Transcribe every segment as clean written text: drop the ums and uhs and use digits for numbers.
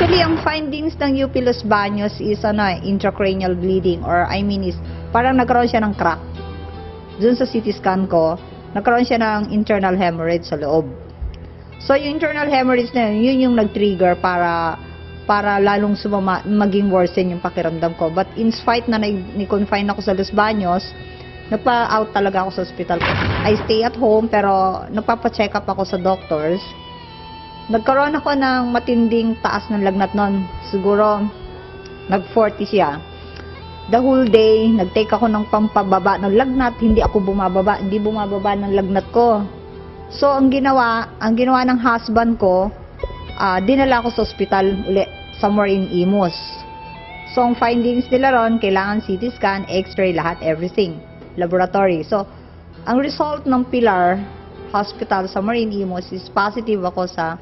Actually, ang findings ng UP Los Baños is intracranial bleeding, or is parang nagkaroon siya ng crack. Dun sa CT scan ko, nagkaroon siya ng internal hemorrhage sa loob. So, yung internal hemorrhage na yun yung nag-trigger para lalong maging worsen yung pakiramdam ko. But in spite na ni-confine ako sa Los Baños, nagpa-out talaga ako sa hospital. I stay at home, pero nagpapa-check up ako sa doctors. Nagkaroon ako ng matinding taas ng lagnat nun. Siguro, nag-40 siya. The whole day, nag-take ako ng pampababa ng lagnat. Hindi bumababa ng lagnat ko. So, ang ginawa ng husband ko, dinala ko sa hospital uli, somewhere in Imus. So, ang findings nila ron, kailangan CT scan, X-ray, lahat, everything. Laboratory. So, ang result ng Pilar Hospital sa Marine Imus is positive ako sa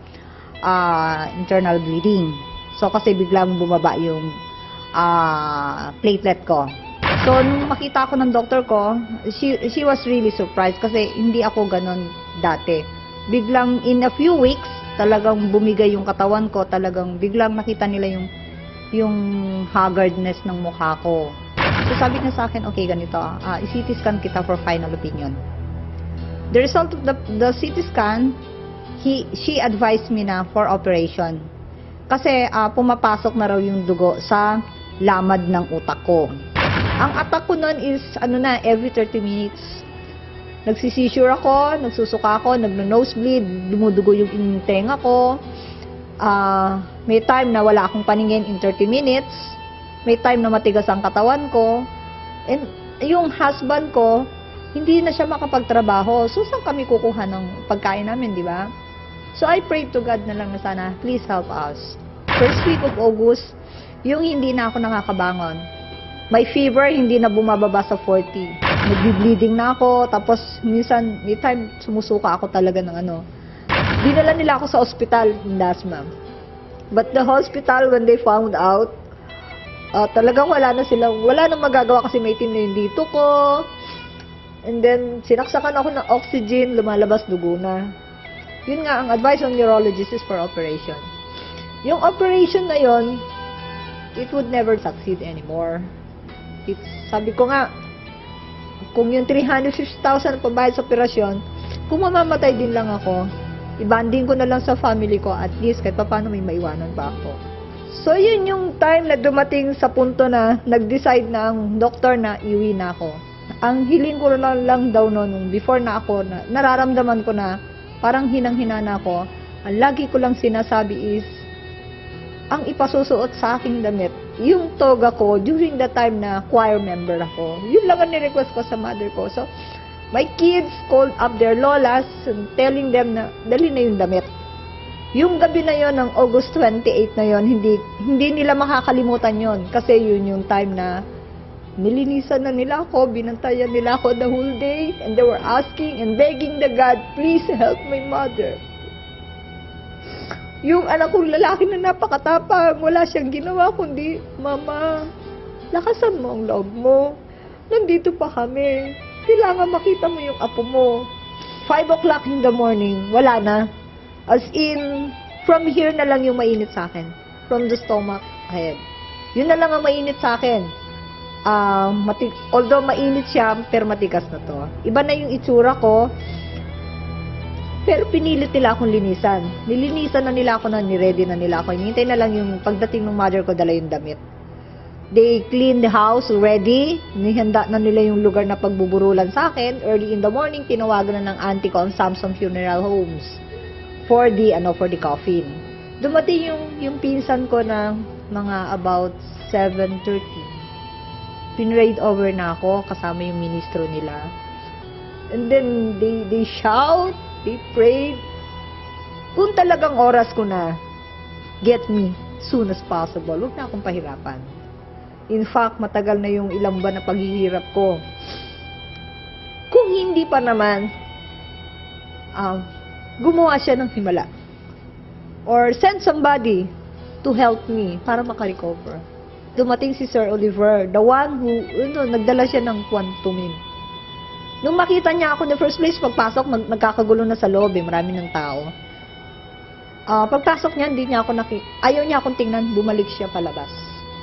internal bleeding. So, kasi biglang bumaba yung platelet ko. So, nung makita ko ng doktor ko, she was really surprised kasi hindi ako ganon dati. Biglang in a few weeks, talagang bumigay yung katawan ko, talagang biglang nakita nila yung haggardness ng mukha ko. So, sabi niya sa akin, okay, ganito, i-CT scan kita for final opinion. The result of the CT scan, she advised me na for operation. Kasi pumapasok na raw yung dugo sa lamad ng utak ko. Ang attack ko nun is, every 30 minutes. Nagsisisure ako, nagsusuka ako, nagno-nosebleed, dumudugo yung tenga ko. May time na wala akong paningin in 30 minutes. May time na matigas ang katawan ko. And yung husband ko, hindi na siya makapagtrabaho. So, saan kami kukuha ng pagkain namin, di ba? So, I prayed to God na lang na sana, please help us. First week of August, yung hindi na ako nakakabangon. My fever, hindi na bumababa sa 40. Nagbi-bleeding na ako, tapos minsan, may time, sumusuka ako talaga ng Dinala nila ako sa hospital, Dasma. But the hospital, when they found out, talagang wala na magagawa kasi may itim na yung dito ko. And then, sinaksakan ako ng oxygen, lumalabas dugo na. Yun nga, ang advice ng neurologist is for operation. Yung operation na yon, it would never succeed anymore. Sabi ko nga, kung yung 350,000 pabayad sa operasyon, kung mamamatay din lang ako, ibanding ko na lang sa family ko, at least kahit paano may maiwanan pa ako. So, yun yung time na dumating sa punto na nag-decide na ang doktor na iwi na ako. Ang hiling ko lang daw noon, before na ako, nararamdaman ko na parang hinang-hina na ako, ang lagi ko lang sinasabi is, ang ipasusuot sa aking damit, yung toga ko during the time na choir member ako. Yun lang ang ni-request ko sa mother ko. So, my kids called up their lolas and telling them na dali na yung damit. Yung gabi na yon ng August 28 na yon, hindi nila makakalimutan yon kasi yun yung time na nilinisan na nila ako, binantayan nila ako the whole day, and they were asking and begging the God, please help my mother. Yung anak kong lalaki na napakatapang, wala siyang ginawa kundi, Mama, lakasan mo ang loob mo. Nandito pa kami. Kailangan makita mo yung apo mo. 5 o'clock in the morning, wala na. As in, from here na lang yung mainit sa akin. From the stomach ahead. Yun na lang ang mainit sa akin. Although mainit siya, pero matigas na to. Iba na yung itsura ko, pero pinilit nila akong linisan. Nilinisan na nila ako na, niready na nila ako. Hinintay na lang yung pagdating ng mother ko, dala yung damit. They clean the house already. Nihanda na nila yung lugar na pagbuburulan sa akin. Early in the morning, tinawagan na ng auntie ko ang Samsung Funeral Homes for the coffin. Dumating yung pinsan ko na mga about 7:30. Pinrayed over na ako kasama yung ministro nila. And then they shout, they prayed. Kung talagang oras ko na, get me soon as possible. Huwag na akong pahirapan. In fact, matagal na yung ilang buwan na paghihirap ko. Kung hindi pa naman, gumawa siya ng himala. Or send somebody to help me para makarecover. Dumating si Sir Oliver, the one who, nagdala siya ng Quantumin. Nung makita niya ako in the first place, pagpasok, nagkakagulo na sa loob, marami ng tao. Pagpasok niya, hindi niya ako ayaw niya akong tingnan, bumalik siya palabas.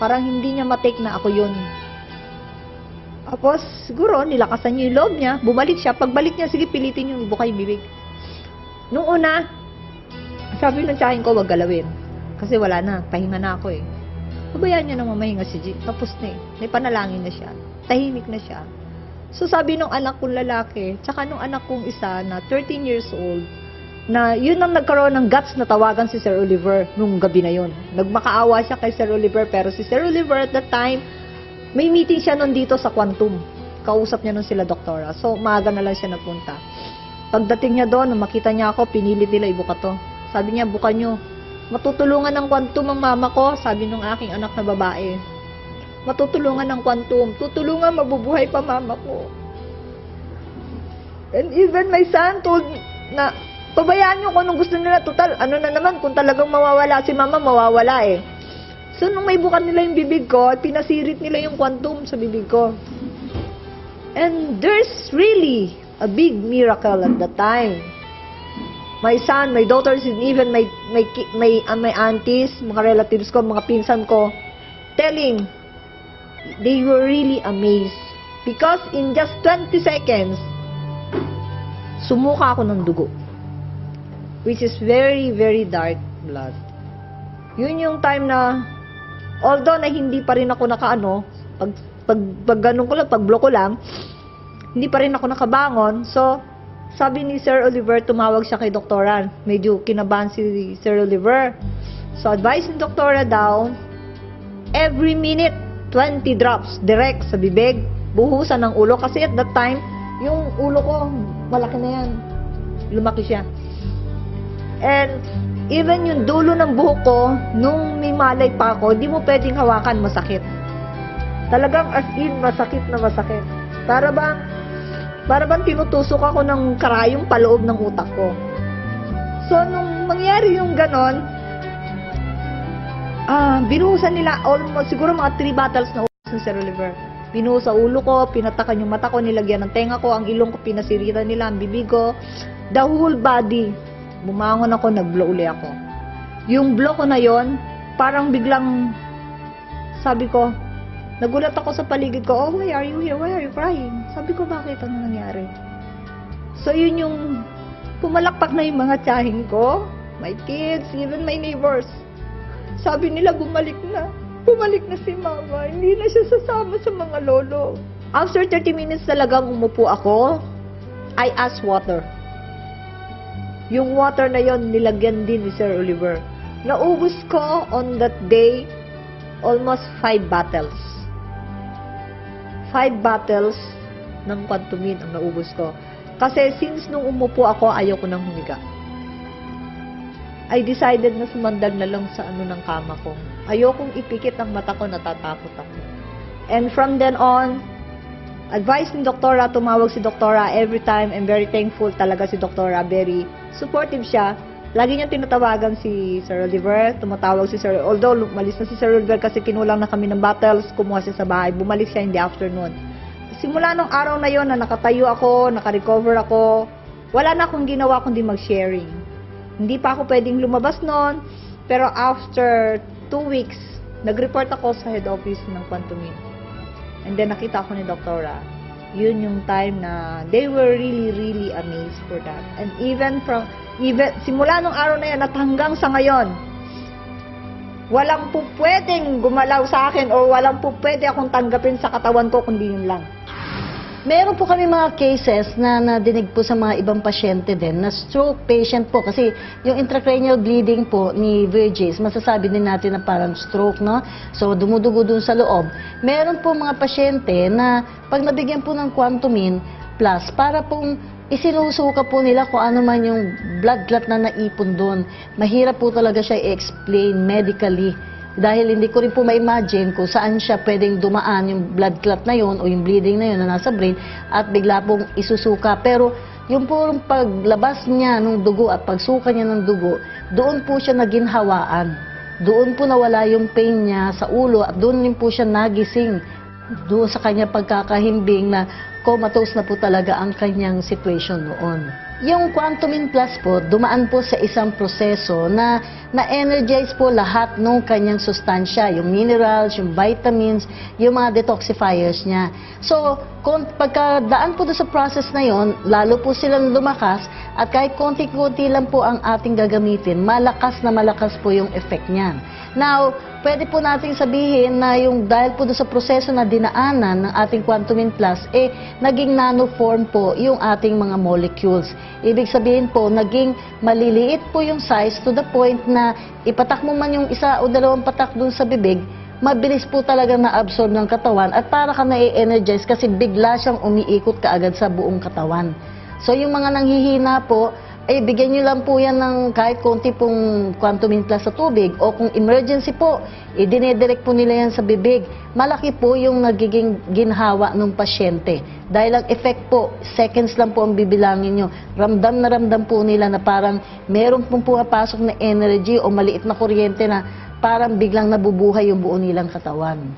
Parang hindi niya matake na ako yun. Tapos, siguro, nilakasan niya yung loob niya, bumalik siya. Pagbalik niya, sige, pilitin yung ibuka yung bibig. Nung una, sabi ng tiyahin ko, wag galawin. Kasi wala na, pahinga na ako eh. Pabayaan niya na mamahinga si G. Tapos na eh, may panalangin na siya. Tahimik na siya. So sabi nung anak kong lalaki, tsaka nung anak kong isa na 13 years old, na yun ang nagkaroon ng guts na tawagan si Sir Oliver nung gabi na yun. Nagmakaawa siya kay Sir Oliver, pero si Sir Oliver at that time, may meeting siya nun dito sa Quantum. Kausap niya nun sila doktora. So, maaga na lang siya nagpunta. Pagdating niya doon, nung makita niya ako, pinilit nila ibuka to. Sabi niya, buka nyo. Matutulungan ng Quantum ang mama ko, sabi nung aking anak na babae. Matutulungan ng Quantum. Tutulungan, mabubuhay pa mama ko. And even my son told na, pabayaan nyo kung anong gusto nila. Total, ano na naman, kung talagang mawawala si mama, mawawala eh. So, nung may bukan nila yung bibig ko, pinasirit nila yung Quantum sa bibig ko. And there's really a big miracle at that time. My son, my daughters, and even my aunties, mga relatives ko, mga pinsan ko, telling, they were really amazed. Because in just 20 seconds, sumuka ako ng dugo. Which is very, very dark blood. Yun yung time na, although na hindi pa rin ako nakaano, pag ganun ko lang, pag block ko lang, hindi pa rin ako nakabangon. So, sabi ni Sir Oliver, tumawag siya kay Doktora. Medyo kinabahan si Sir Oliver. So, advice ni Doktora daw, every minute, 20 drops direct sa bibig, buhusan ng ulo. Kasi at that time, yung ulo ko, malaki na yan. Lumaki siya. And, even yung dulo ng buhok ko, nung may malay pa ako, di mo pwedeng hawakan, masakit. Talagang as in, masakit na masakit. Para bang tinutusok ako ng karayong paloob ng utak ko. So, nung mangyari yung ganon, binuhusan nila almost, siguro mga 3 bottles na ulos ng Sir Oliver. Binuhos sa ulo ko, pinatakan yung mata ko, nilagyan ng tenga ko, ang ilong ko, pinasiritan nila, ang bibig ko, the whole body. Bumangon ako, nag-blow uli ako. Yung blow ko na yon, parang biglang, sabi ko, nagulat ako sa paligid ko, oh, why are you here? Why are you crying? Sabi ko, bakit? Ano nangyari? So, yun yung, pumalakpak na yung mga tiyahin ko, my kids, even my neighbors. Sabi nila, bumalik na. Bumalik na si mama. Hindi na siya sasama sa mga lolo. After 30 minutes talagang umupo ako, I asked water. Yung water na yon nilagyan din ni Sir Oliver. Naubos ko on that day almost 5 bottles. 5 bottles ng Quantumin ang naubos ko. Kasi since nung umupo ako, ayaw ko nang humiga. I decided na sumandag na lang sa ng kama ko. Ayokong ipikit ang mata ko, natatakot ako. And from then on, advice ni Doktora, tumawag si Doktora every time. I'm very thankful talaga si Doktora. Very supportive siya. Lagi niyang tinatawagan si Sir Oliver. Tumatawag si Sir, although umalis na si Sir Oliver kasi kinulang na kami ng bottles, kumuha siya sa bahay. Bumalik siya in the afternoon. Simula nung araw na yon na nakatayo ako, nakarecover ako, wala na akong ginawa kundi mag-sharing. Hindi pa ako pwedeng lumabas noon, pero after 2 weeks, nag-report ako sa head office ng Quantumin. And then nakita ako ni Doktora. Yun yung time na they were really, really amazed for that. And even simula nung araw na yan at hanggang sa ngayon, walang po pwedeng gumalaw sa akin o walang po pwede akong tanggapin sa katawan ko kundi yun lang. Meron po kami mga cases na nadinig po sa mga ibang pasyente din na stroke patient po kasi yung intracranial bleeding po ni Virgis, masasabi din natin na parang stroke, no? So, dumudugo dun sa loob. Meron po mga pasyente na pag nabigyan po ng Quantumin Plus, para pong isinusuka po nila kung ano man yung blood clot na naipon doon. Mahirap po talaga siya i-explain medically. Dahil hindi ko rin po ma-imagine kung saan siya pwedeng dumaan yung blood clot na yun o yung bleeding na yun na nasa brain at bigla pong isusuka. Pero yung purong paglabas niya ng dugo at pagsuka niya ng dugo, doon po siya naginhawaan. Doon po nawala yung pain niya sa ulo at doon din po siya nagising. Doon sa kanya pagkakahimbing na comatose na po talaga ang kanyang situation noon. Yung Quantumin Plus po, dumaan po sa isang proseso na na-energize po lahat ng kanyang sustansya, yung minerals, yung vitamins, yung mga detoxifiers niya. So, kung pagkadaan po doon sa process na yon, lalo po silang lumakas at kahit konti-konti lang po ang ating gagamitin, malakas na malakas po yung effect niyan. Now, pwede po nating sabihin na yung dahil po doon sa proseso na dinaanan ng ating Quantumin Plus, naging nanoform po yung ating mga molecules. Ibig sabihin po, naging maliliit po yung size to the point na ipatak mo man yung isa o dalawang patak doon sa bibig, mabilis po talaga na-absorb ng katawan at para ka na-energize kasi bigla siyang umiikot kaagad sa buong katawan. So yung mga nanghihina po, bigyan nyo lang po yan ng kahit konti pong Quantumin Plus sa tubig o kung emergency po, dinedirect po nila yan sa bibig. Malaki po yung nagiging ginhawa ng pasyente. Dahil ang effect po, seconds lang po ang bibilangin nyo. Ramdam na ramdam po nila na parang meron pong pumapasok na energy o maliit na kuryente na parang biglang nabubuhay yung buo nilang katawan.